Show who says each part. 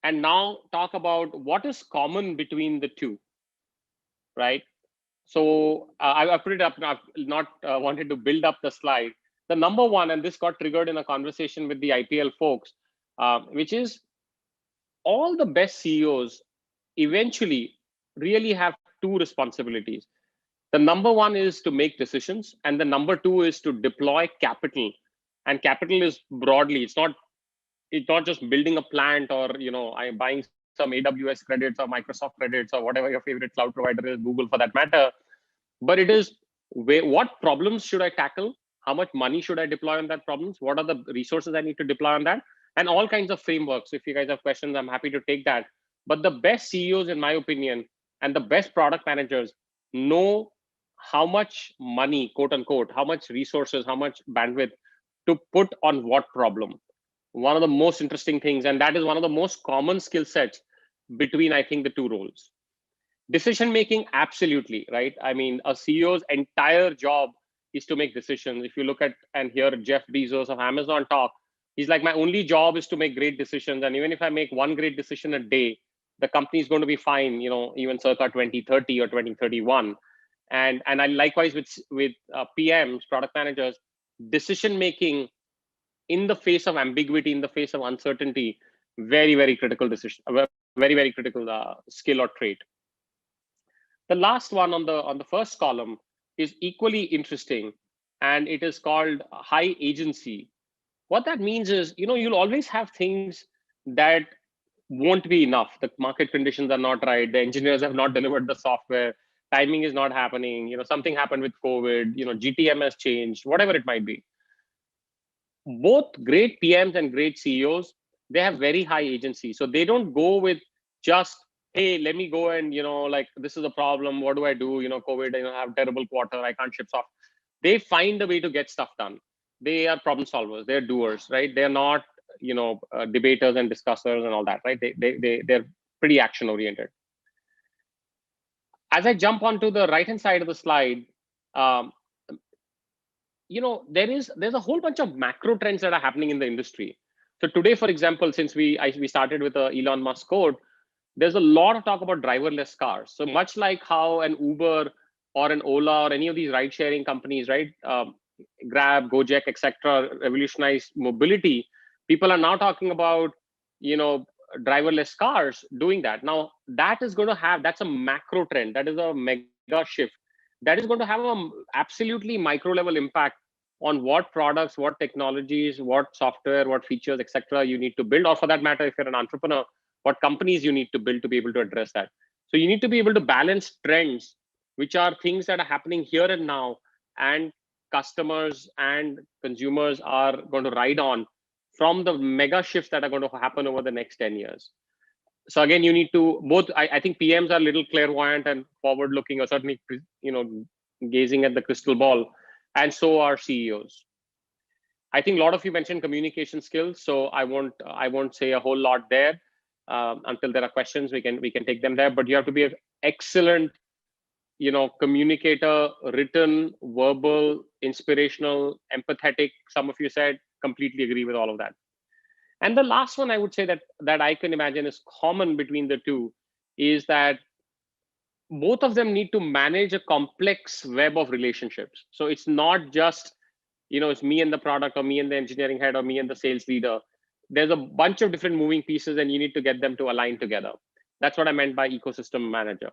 Speaker 1: and now talk about what is common between the two, right? So I put it up. I've not wanted to build up the slide. The number one, and this got triggered in a conversation with the IPL folks, which is all the best CEOs eventually really have two responsibilities. The number one is to make decisions, and the number two is to deploy capital. And capital is broadly, it's not just building a plant, or I'm buying some AWS credits or Microsoft credits or whatever your favorite cloud provider is, Google for that matter. But it is what problems should I tackle? How much money should I deploy on that problems? What are the resources I need to deploy on that? And all kinds of frameworks. If you guys have questions, I'm happy to take that. But the best CEOs, in my opinion, and the best product managers know how much money, quote unquote, how much resources, how much bandwidth to put on what problem. One of the most interesting things, and that is one of the most common skill sets between, I think, the two roles. Decision making, absolutely, right? I mean, a CEO's entire job is to make decisions. If you look at and hear Jeff Bezos of Amazon talk, he's like, my only job is to make great decisions. And even if I make one great decision a day, the company is going to be fine, even circa 2030 or 2031. And I likewise with PMs, product managers, decision making in the face of ambiguity, in the face of uncertainty, very, very critical decision, very, very critical skill or trait. The last one on the first column is equally interesting, and it is called high agency. What that means is, you'll always have things that won't be enough. The market conditions are not right. The engineers have not delivered the software. Timing is not happening. Something happened with COVID. GTM has changed. Whatever it might be. Both great PMs and great CEOs, they have very high agency. So they don't go with just, hey, let me go and like, this is a problem. What do I do? COVID. I have a terrible quarter. I can't ship software. They find a way to get stuff done. They are problem solvers. They're doers, right? They're not debaters and discussers and all that, right? They're pretty action oriented. As I jump onto the right hand side of the slide, there's a whole bunch of macro trends that are happening in the industry. So today, for example, since we started with a Elon Musk quote, there's a lot of talk about driverless cars. So much like how an Uber or an Ola or any of these ride sharing companies, right, Grab, Gojek, etc., revolutionized mobility, people are now talking about driverless cars doing that. Now that is going to that's a macro trend. That is a mega shift. That is going to have a absolutely micro level impact on what products, what technologies, what software, what features, etc. you need to build, or for that matter, if you're an entrepreneur, what companies you need to build to be able to address that. So you need to be able to balance trends, which are things that are happening here and now, and customers and consumers are going to ride on from the mega shifts that are going to happen over the next 10 years. So again, you need to both, I think PMs are a little clairvoyant and forward looking, or certainly, gazing at the crystal ball, and so are CEOs. I think a lot of you mentioned communication skills, so I won't say a whole lot there. Until there are questions, we can take them there. But you have to be an excellent, communicator, written, verbal, inspirational, empathetic. Some of you said, completely agree with all of that. And the last one I would say that I can imagine is common between the two is that both of them need to manage a complex web of relationships. So it's not just, it's me and the product, or me and the engineering head, or me and the sales leader. There's a bunch of different moving pieces, and you need to get them to align together. That's what I meant by ecosystem manager.